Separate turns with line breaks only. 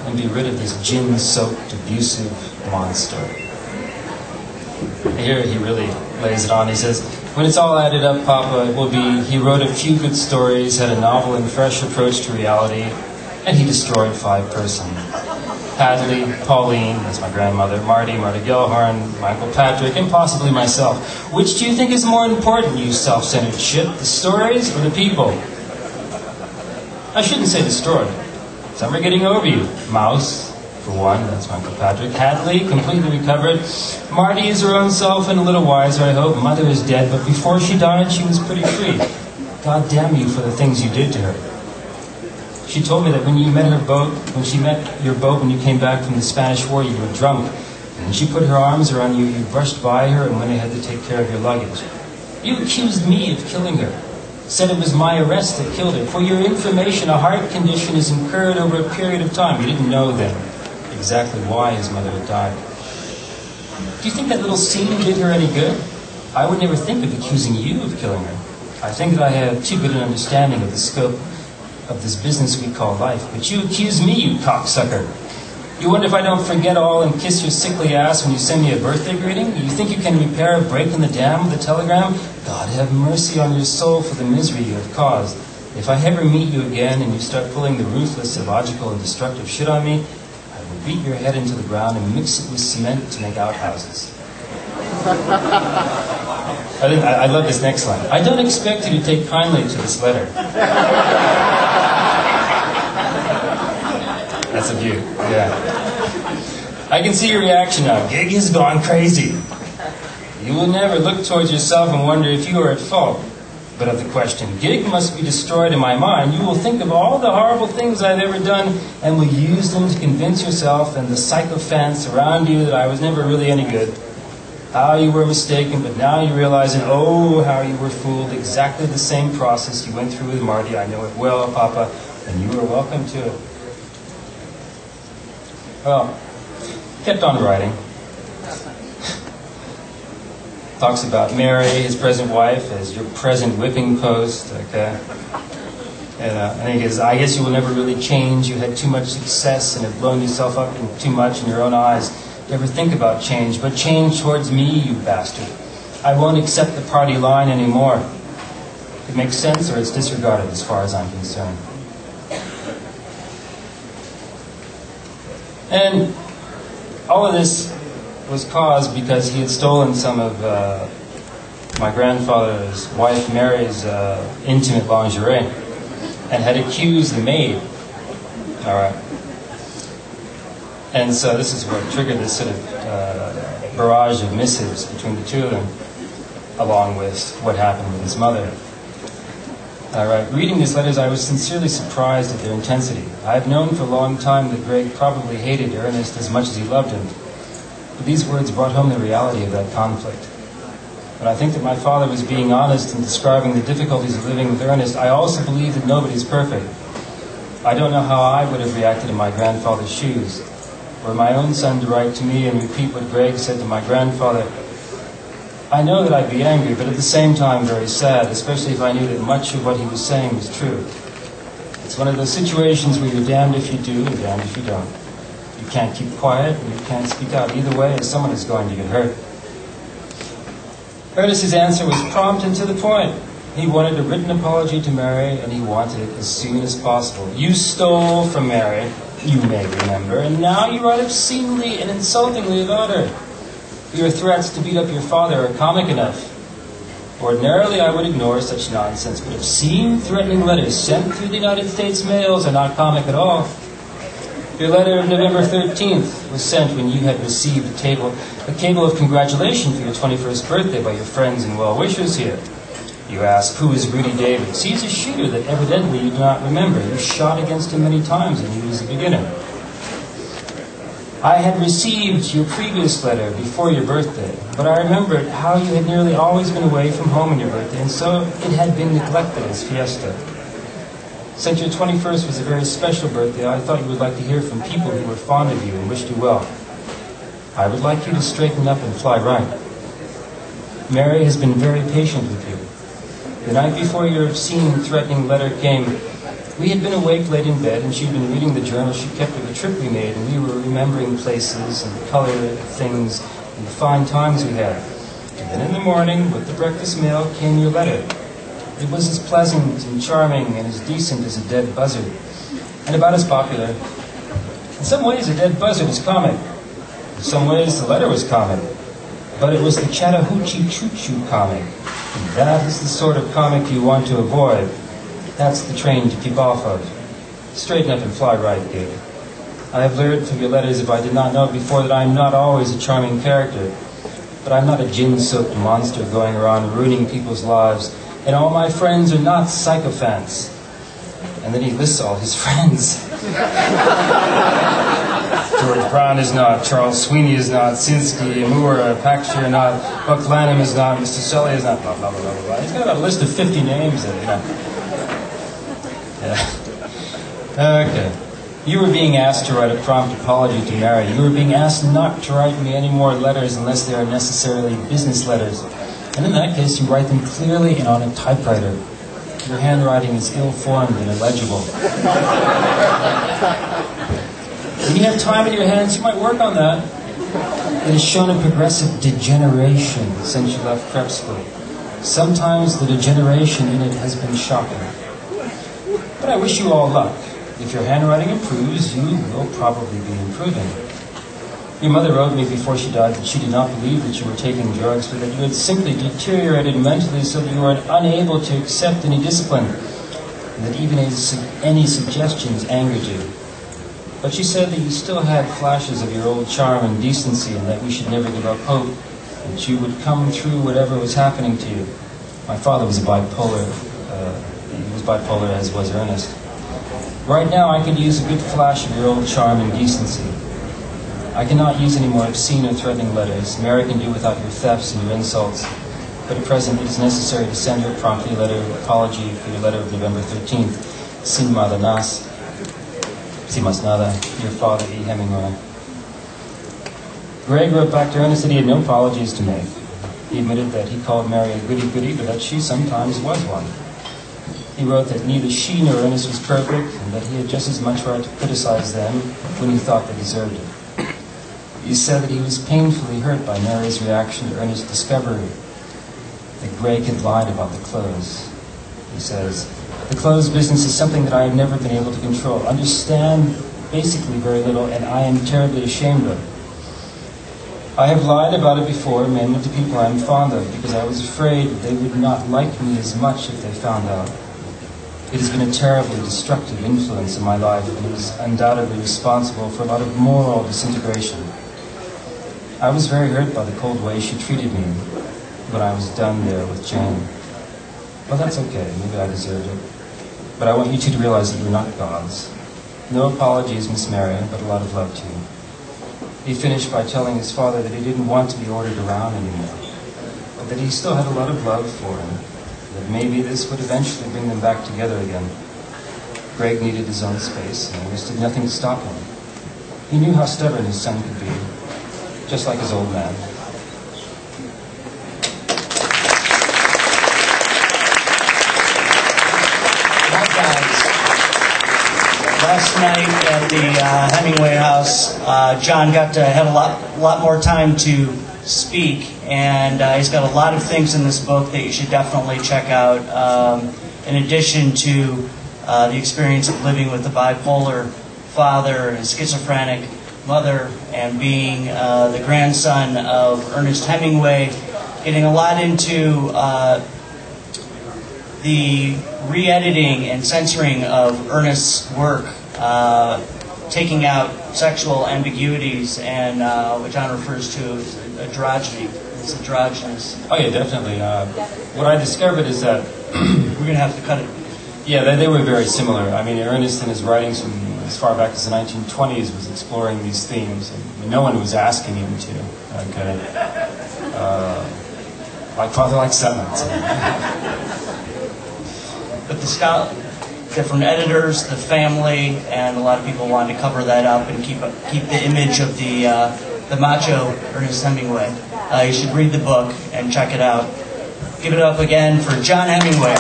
and be rid of this gin-soaked, abusive monster. Here he really lays it on. He says, when it's all added up, Papa, it will be he wrote a few good stories, had a novel and fresh approach to reality, and he destroyed 5 persons. Hadley, Pauline, that's my grandmother, Marty Gellhorn, Michael Patrick, and possibly myself. Which do you think is more important, you self-centered shit, the stories or the people? I shouldn't say destroyed. Some are getting over you. Mouse, for one, that's Michael Patrick. Hadley, completely recovered. Marty is her own self and a little wiser, I hope. Mother is dead, but before she died, she was pretty free. God damn you for the things you did to her. She told me that when you met her boat, when she met your boat when you came back from the Spanish War, you were drunk. And when she put her arms around you, you brushed by her and went ahead to take care of your luggage. You accused me of killing her. Said it was my arrest that killed her. For your information, a heart condition is incurred over a period of time. You didn't know then exactly why his mother had died. Do you think that little scene did her any good? I would never think of accusing you of killing her. I think that I have too good an understanding of the scope of this business we call life. But you accuse me, you cocksucker. You wonder if I don't forget all and kiss your sickly ass when you send me a birthday greeting? You think you can repair a break in the dam with a telegram? God have mercy on your soul for the misery you have caused. If I ever meet you again and you start pulling the ruthless, illogical, and destructive shit on me, I will beat your head into the ground and mix it with cement to make outhouses. I love this next line. I don't expect you to take kindly to this letter. That's a view, yeah. I can see your reaction now. Gig has gone crazy. You will never look towards yourself and wonder if you are at fault. But of the question, Gig must be destroyed in my mind, you will think of all the horrible things I've ever done and will use them to convince yourself and the sycophants around you that I was never really any good. How you were mistaken, but now you realize, and oh, how you were fooled. Exactly the same process you went through with Marty. I know it well, Papa, and you are welcome to it. Well, kept on writing. Talks about Mary, his present wife, as your present whipping post, okay? And I guess you will never really change. You had too much success and have blown yourself up in too much in your own eyes. Never think about change, but change towards me, you bastard. I won't accept the party line anymore. It makes sense or it's disregarded as far as I'm concerned. And all of this was caused because he had stolen some of my grandfather's wife Mary's intimate lingerie and had accused the maid. All right. And so this is what triggered this sort of barrage of missives between the two of them, along with what happened with his mother. All right. Reading these letters, I was sincerely surprised at their intensity. I have known for a long time that Greg probably hated Ernest as much as he loved him. But these words brought home the reality of that conflict. But I think that my father was being honest in describing the difficulties of living with Ernest. I also believe that nobody's perfect. I don't know how I would have reacted in my grandfather's shoes. Were my own son to write to me and repeat what Greg said to my grandfather, I know that I'd be angry, but at the same time very sad, especially if I knew that much of what he was saying was true. It's one of those situations where you're damned if you do and damned if you don't. You can't keep quiet and you can't speak out. Either way, someone is going to get hurt. Ernest's answer was prompt and to the point. He wanted a written apology to Mary, and he wanted it as soon as possible. You stole from Mary, you may remember, and now you write obscenely and insultingly about her. Your threats to beat up your father are comic enough. Ordinarily, I would ignore such nonsense, but obscene, threatening letters sent through the United States mails are not comic at all. Your letter of November 13th was sent when you had received a cable of congratulation for your 21st birthday by your friends and well-wishers here. You ask, who is Rudy Davis? He's a shooter that evidently you do not remember. You shot against him many times and he was a beginner. I had received your previous letter before your birthday, but I remembered how you had nearly always been away from home on your birthday, and so it had been neglected as fiesta. Since your 21st was a very special birthday, I thought you would like to hear from people who were fond of you and wished you well. I would like you to straighten up and fly right. Mary has been very patient with you. The night before your obscene, threatening letter came, We had been awake late in bed, and she'd been reading the journal she kept of a trip we made, and we were remembering places and the color of things and the fine times we had. And then in the morning, with the breakfast mail, came your letter. It was as pleasant and charming and as decent as a dead buzzard, and about as popular. In some ways, a dead buzzard is comic. In some ways, the letter was comic. But it was the Chattahoochee Choo-Choo comic. And that is the sort of comic you want to avoid. That's the train to keep off of. Straighten up and fly right, gig. I have learned from your letters, if I did not know it before, that I am not always a charming character. But I'm not a gin-soaked monster going around ruining people's lives. And all my friends are not sycophants. And then he lists all his friends. George Brown is not, Charles Sweeney is not, Sinsky, Amur, Pakshir not, Buck Lanham is not, Mr. Shelley is not, blah, blah, blah, blah, blah. He's got about a list of 50 names there, you know. Yeah. Okay. You were being asked to write a prompt apology to Mary. You were being asked not to write me any more letters unless they are necessarily business letters. And in that case, you write them clearly and on a typewriter. Your handwriting is ill-formed and illegible. When you have time in your hands, you might work on that. It has shown a progressive degeneration since you left prep school. Sometimes the degeneration in it has been shocking. But I wish you all luck. If your handwriting improves, you will probably be improving. Your mother wrote me before she died that she did not believe that you were taking drugs, but that you had simply deteriorated mentally so that you were unable to accept any discipline, and that even any suggestions angered you. But she said that you still had flashes of your old charm and decency, and that we should never give up hope, and that you would come through whatever was happening to you. My father was bipolar. He was bipolar, as was Ernest. Right now, I could use a good flash of your old charm and decency. I cannot use any more obscene or threatening letters. Mary can do without your thefts and your insults. But at present, it is necessary to send her promptly a letter of apology for your letter of November 13th. Sin Madanas. Si mas nada. Your father, E. Hemingway. Greg wrote back to Ernest that he had no apologies to make. He admitted that he called Mary a goody-goody, but that she sometimes was one. He wrote that neither she nor Ernest was perfect, and that he had just as much right to criticize them when he thought they deserved it. He said that he was painfully hurt by Mary's reaction to Ernest's discovery that Greg had lied about the clothes. He says, "The clothes business is something that I have never been able to control, understand basically very little, and I am terribly ashamed of. I have lied about it before, mainly to people I am fond of, because I was afraid that they would not like me as much if they found out. It has been a terribly destructive influence in my life, and it is undoubtedly responsible for a lot of moral disintegration. I was very hurt by the cold way she treated me when I was done there with Jane. Well, that's okay. Maybe I deserved it. But I want you two to realize that you're not gods. No apologies, Miss Mary, but a lot of love to you." He finished by telling his father that he didn't want to be ordered around anymore, but that he still had a lot of love for him, that maybe this would eventually bring them back together again. Greg needed his own space, and Ernest did nothing to stop him. He knew how stubborn his son could be, just like his old man.
Last night at the Hemingway house, John got to have a lot more time to speak, and he's got a lot of things in this book that you should definitely check out. In addition to the experience of living with a bipolar father and a schizophrenic mother, and being the grandson of Ernest Hemingway, getting a lot into the re-editing and censoring of Ernest's work, taking out sexual ambiguities, and what John refers to as androgyny. It's androgynous.
Oh yeah, definitely. What I discovered is that
we're going to have to cut it.
Yeah, they were very similar. I mean, Ernest in his writings from as far back as the 1920s was exploring these themes, and no one was asking him to. Okay, like Father, like Son.
But the style, different editors, the family, and a lot of people wanted to cover that up and keep the image of the macho Ernest Hemingway. You should read the book and check it out. Give it up again for John Hemingway.